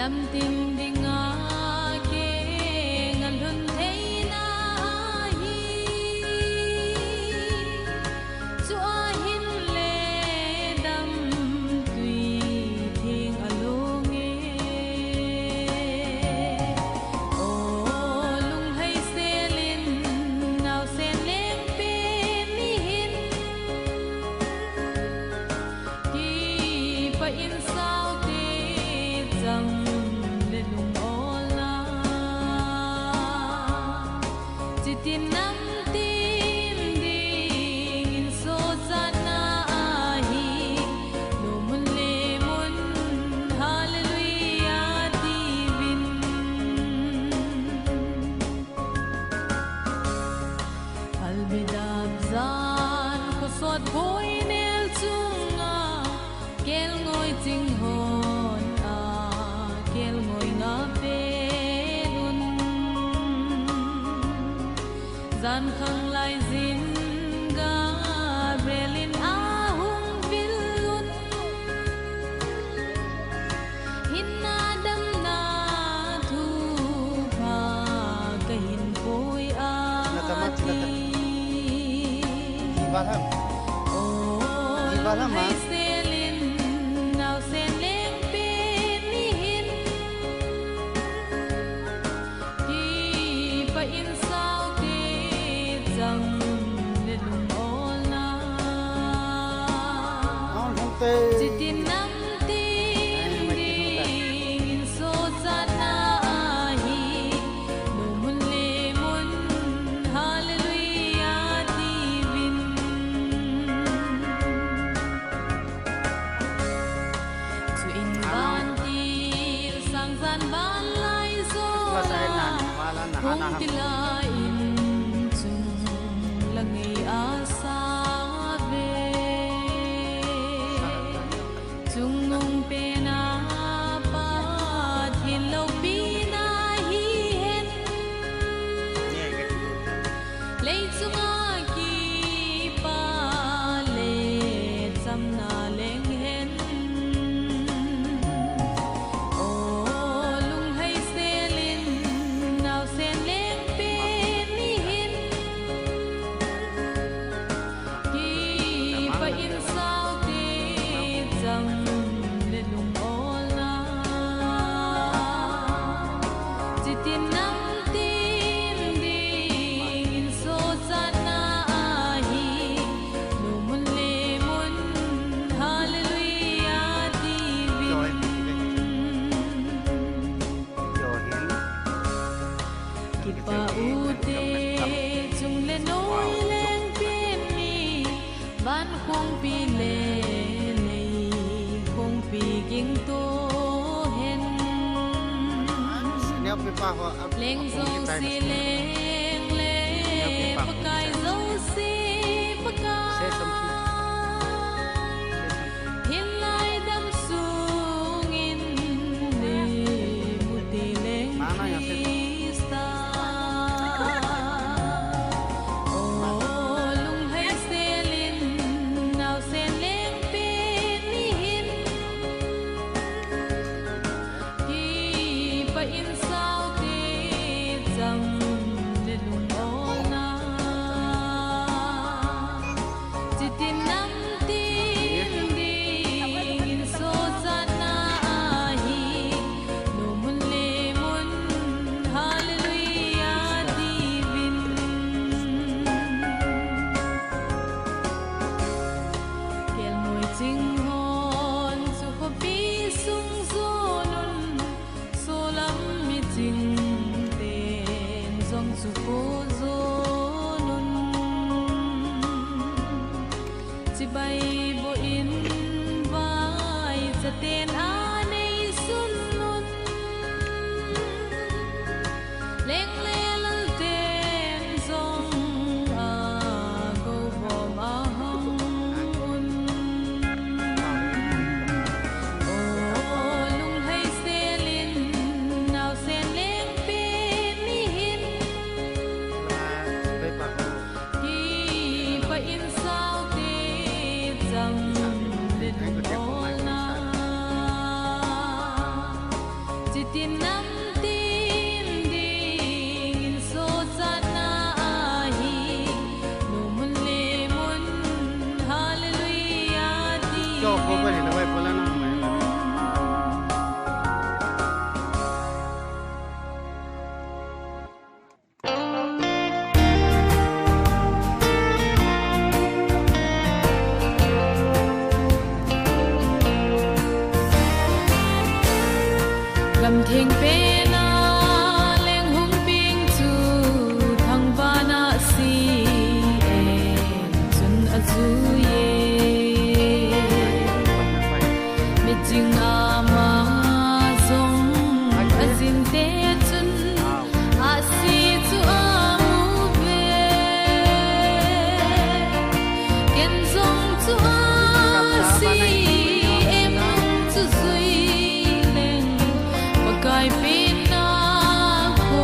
Nam tim ding a ke ngal hun thei na hi chu a hin le dam tui thing along e o lung hai selin naw sen leng pe mi hin ki pa in sao te jang le lung ola chitin nam tim ding in so sana hi lo mun le mun hallelujah divin albidab zan ko sot boy nel chunga kel ngoi ting hon a kel ngoi nga pe nun zan khang lai zin ga brelin a hung vilun hinna dam na thu pha kahin poi a ti Ibalam. Ibalam, ha? hay selin naw sen leng pe mi hin ki pa in sao te jang le lung ola Ang hong te. chitin nam tim ding in so sana hi lo mun le mun hallelujah divin chu in ban tir sang zan ban lai zo Masay na. Wala na. kung Hanahap. tilain chung langay asabe chung nung pena pat hilaw pinahihen lấy chung aki pa le cham na leng hen o lung hai selin naw sen leng pe mi hin ki pa in sao te jang le lung ola chitin nam tim ding in so sana hi lo mun le mun hallelujah divin ki pa ute chung le noi leng pin mi ban khong pi le nei khong pi ging to hen Neo pi pa ho. leng zong si leng le pakai zong si pakai hin lai dam sung in le muti leng Mana yang se- Krista o lung hai selin naw sen leng pe mi hin ki pa in sao te jang le lung ola chitin gam thing pe na leng hung ping chu thang va na si e chun a chu ye mi jing a ma zong a zin te chun a si chu a mu ve ken zong chu a si em chu zui leng pakai pin na ko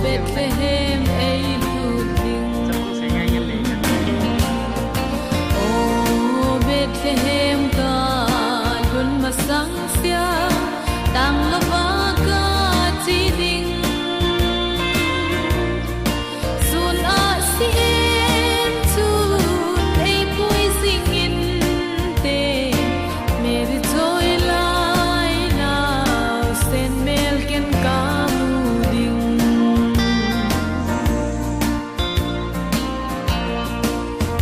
Bethlehem ei lu ding oh Bethlehem ka lun ma sang sia tang la va ka chi ding sun a si em chu ei pui sing in te meri joy lai now sen mel ken ka mu ding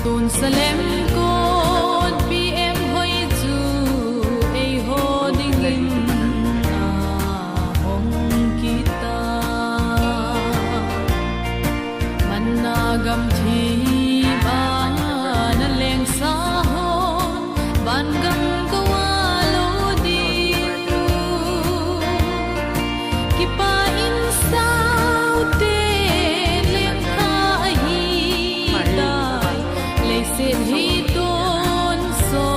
tun salem ko bi em hoi chu ei ho ding in a hong kita man na gam thi ba na leng sa ho ban gam ko wa lo di ki pa in sao te leng ha hi dai le se hi ton so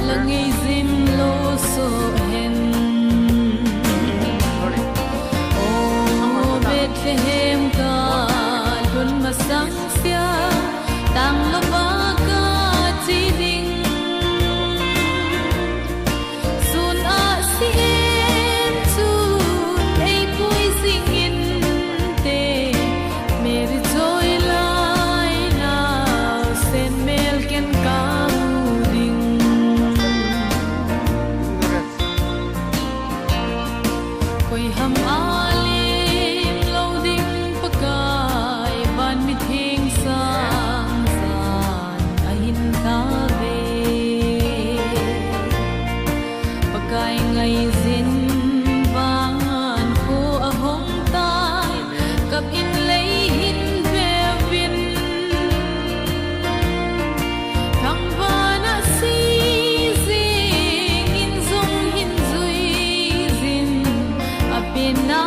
la ngei zin lo so hen oh Bethlehem ka lun ma sang sia tang la va ka chi ding sun a si em chu ei pui sing in te meri joy lai now sen mel ken ka mu ding koi ham alim lo ding pakai ban mi thing sang san a hin ta ve pakai ngai zin vangan ko a hong tai kap in lei hin ve vin thang va na si zing in zong hin zui zin a pin na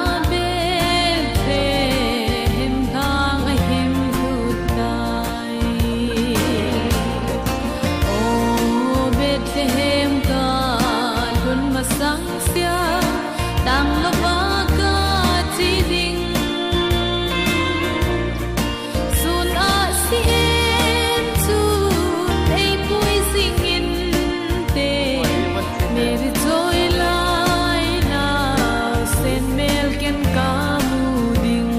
Bethlehem thang a him hu tai oh Bethlehem ka lun ma sang sia tang la va ka chi ding sun a si em chu ei pui sing in te meri joy lai now sen mel ken ka mu ding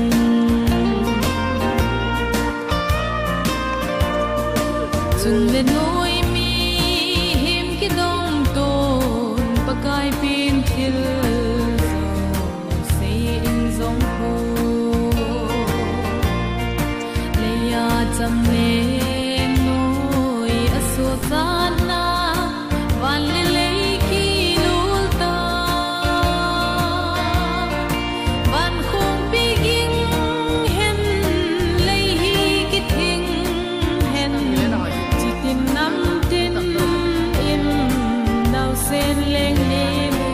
chung le noi mi him ki dong ton pakai pin thil zo se in zong ho le ya cham le noi a so san na van le le ki lul ta van khung bi ging hen le hi ki thing hen chi tin nam tin in now sen leng le mu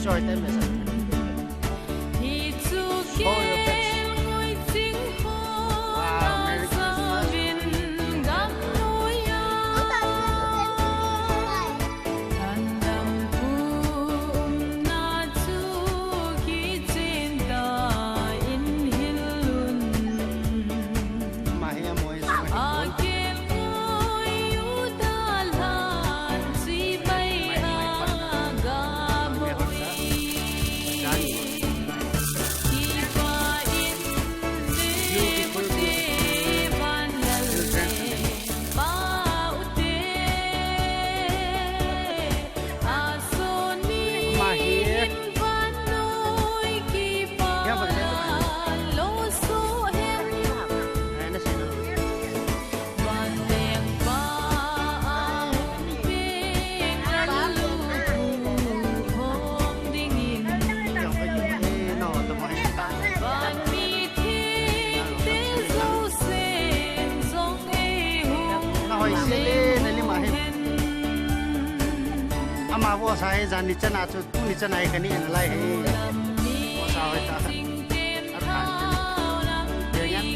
destroy them as thì chu kiến ngôi chính hoa Merry sa viên gắm núi than đầm na chu khi trên ta in hin lun mà hiya moi a kem ngôi yu ta lan si bay a ga bội ama wo sai jan ni chana chu tu ni chana ka ni an lai he wo sa hai ta ar khan de yan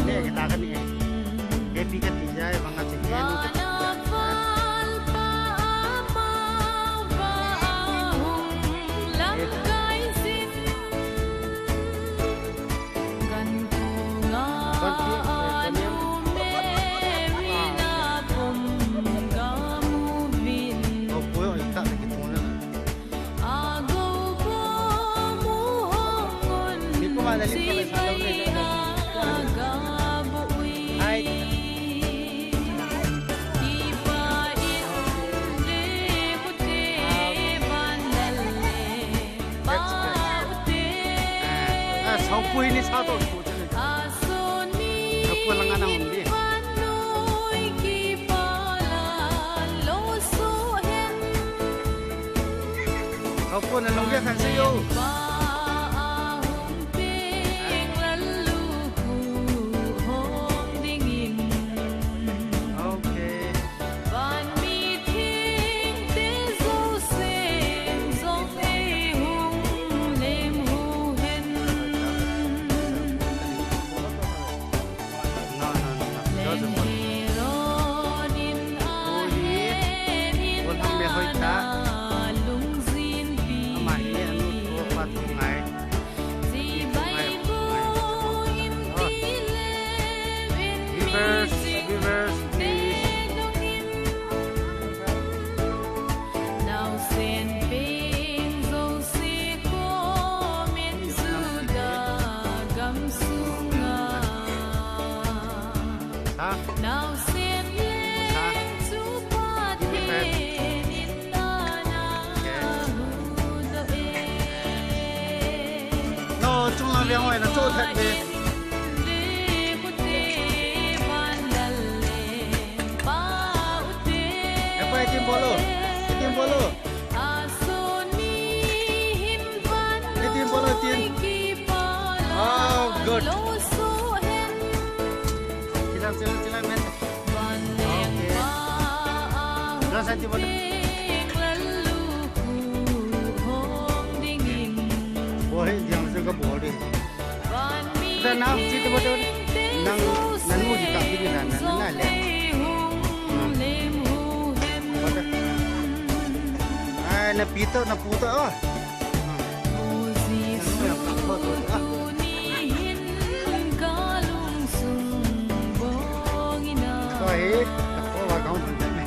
ne ke ta ka ni ke pi ka ti jai banga che ke ni sau cuối ni sao tôi phụ cho nên nó quên là ngăn nào điเขาพูดในโรงเรียนคันซิโยโอเคNow xin lên chú qua thiên in na nó chung là việc ngoài là chỗ thật đi em quay tim bolo tim bolo tim bolo tim oh good Silang men. Okay. Berapa senti bola? Boleh jangan suka boleh. Dan nak cerita bola nang nanu di kaki ni nana nana le. Bola. Na pita na puta ah. Hey, aku wakau macam ni.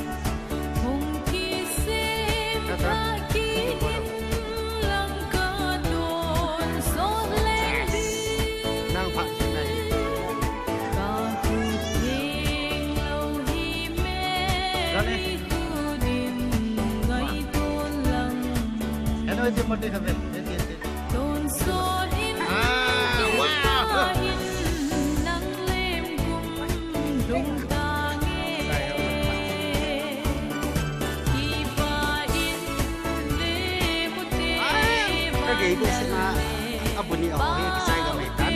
Nang pak sini. Rani. Hello, jom mati kami. Wow. Cái cũng xin abun ni awak yang kisah kami tan.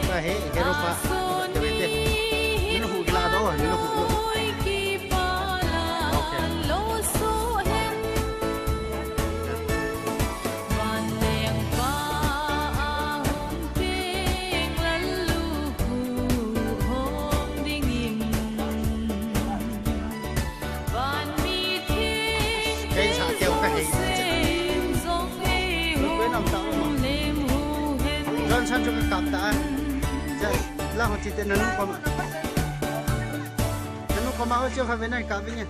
Bahe keropa. Tebete. Ini hu gila doh, ini hu. Okay. quên ông tao mà Johnson cho cái cặp ta chạy là họ chỉ tên nó có mà ở chưa phải bên này cặp với nhỉ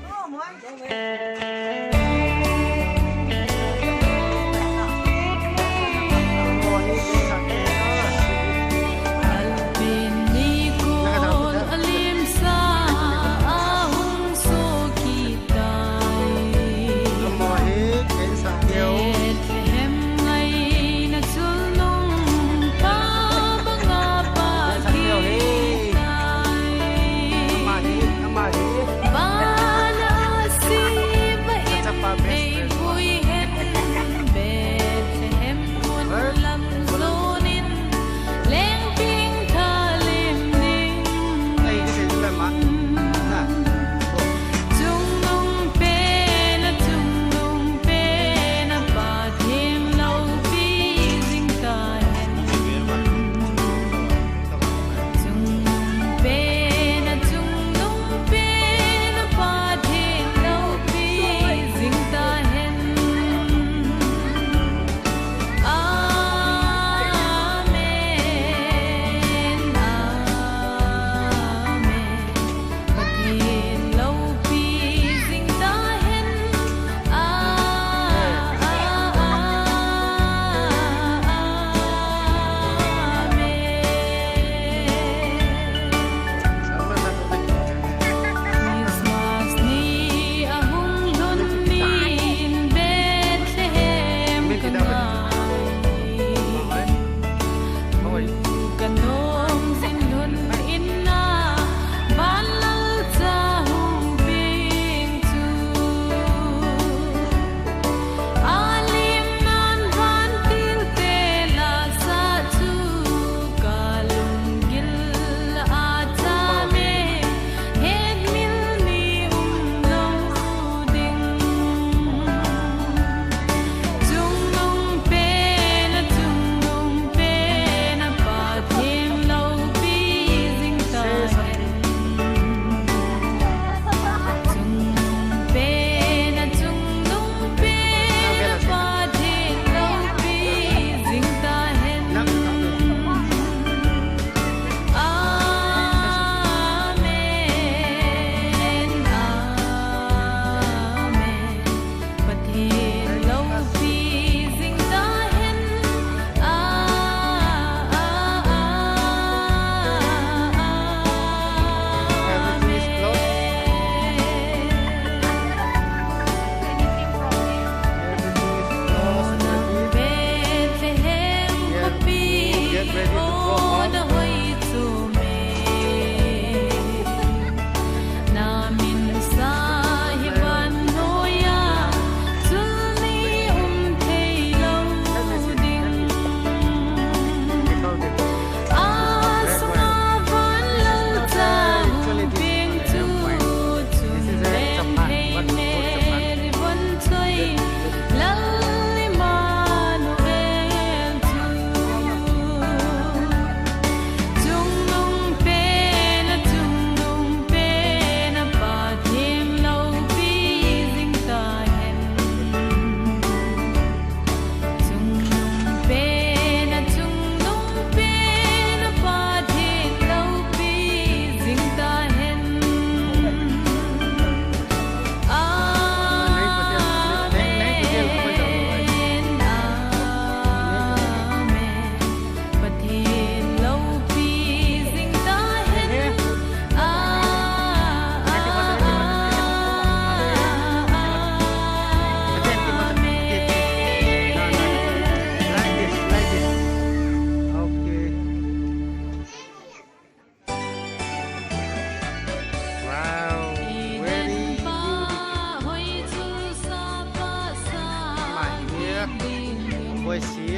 quay xí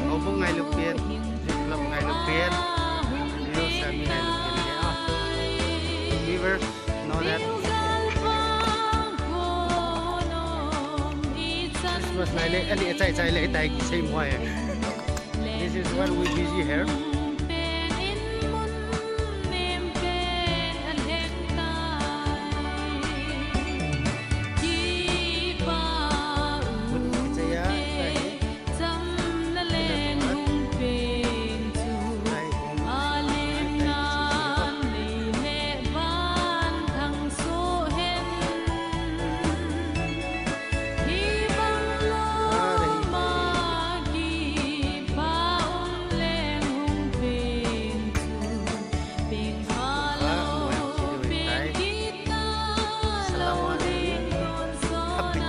ông không ngày lục tiền lập ngày lục tiền điều sẽ ngày lục tiền cái Beaver know that Christmas này lễ anh chạy chạy lễ tại cái same way this is when we busy here happy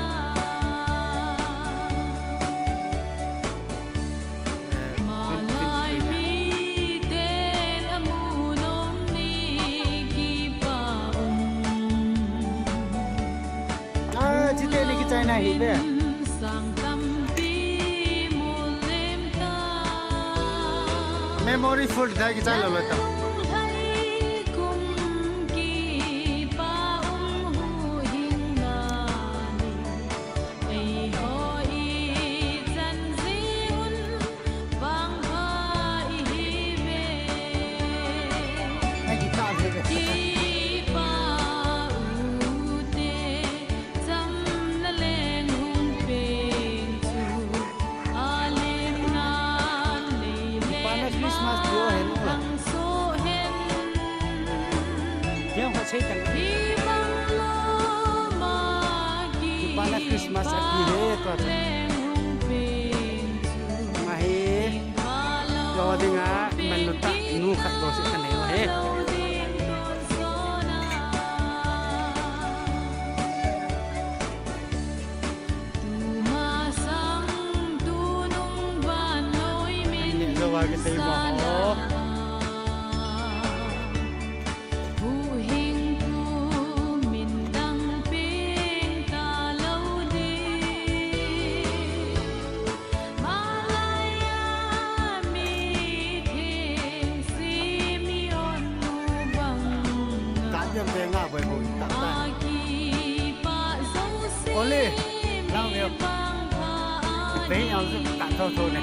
chỉ tên này cái trái này hít về memory full thay cái trái là lợi tao xây tầng Kepala Christmas aquí hết mà hết do đi ngã mình lụt tắt nu khát đồ sẽ thành nhiều hết rồi vào cái tay bỏ Oli, lao nhiều. Đấy nhau giúp cạn thô thô này.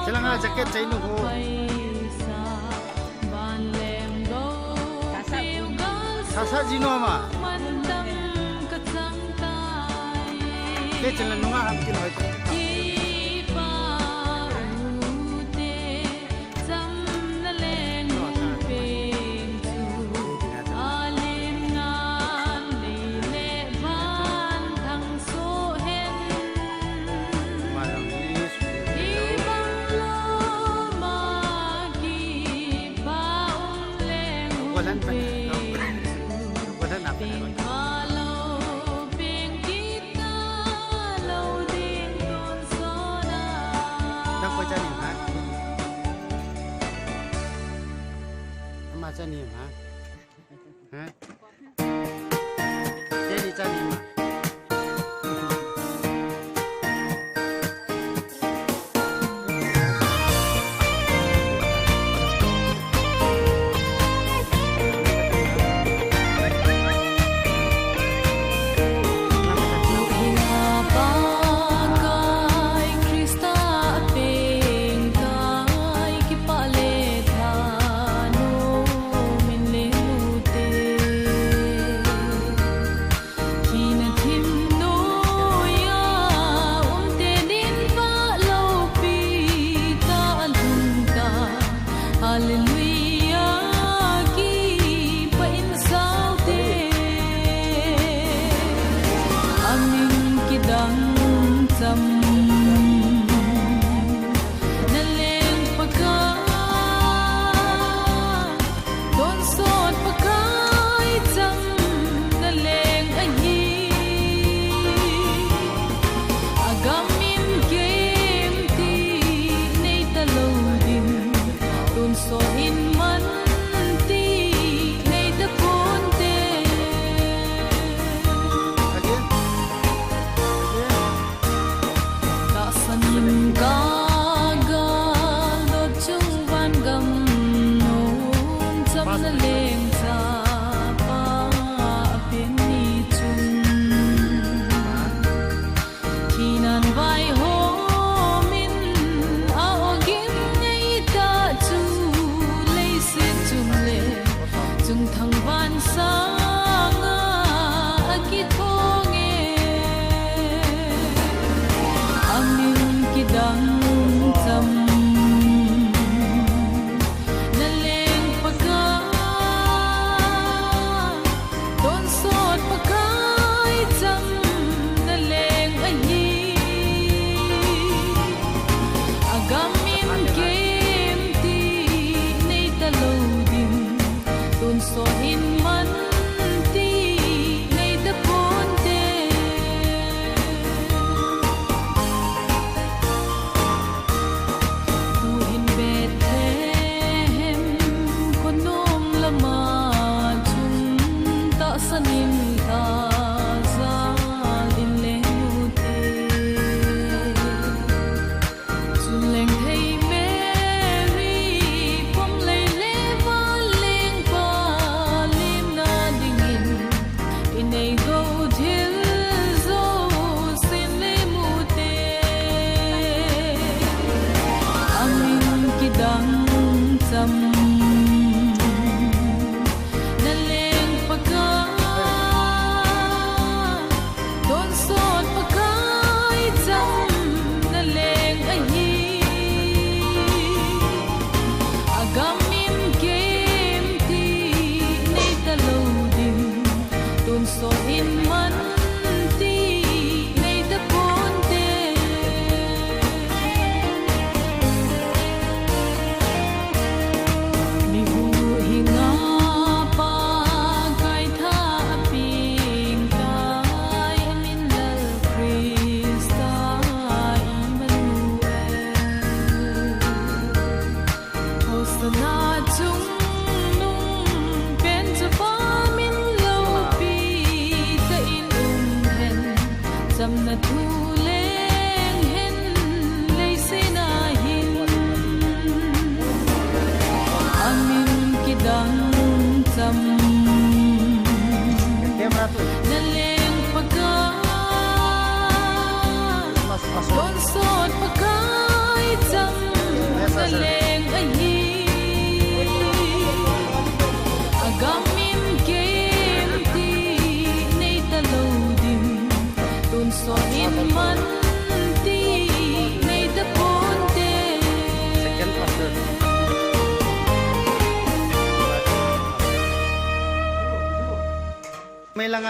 Silang jaket saya nunggu. Sasa jino ama. Dia jalan nunggu hamkin hoy. Walan pa walan na đang quay chân hả? Mà chân hả? Hả? Đây đi chân mà. sam na thu leng hen lei se na hin amin kidang cham na leng pagka don sot pakai cham na leng ahi agamim kem ti nei ta lo dim don so in man ti nei ta ponte May lang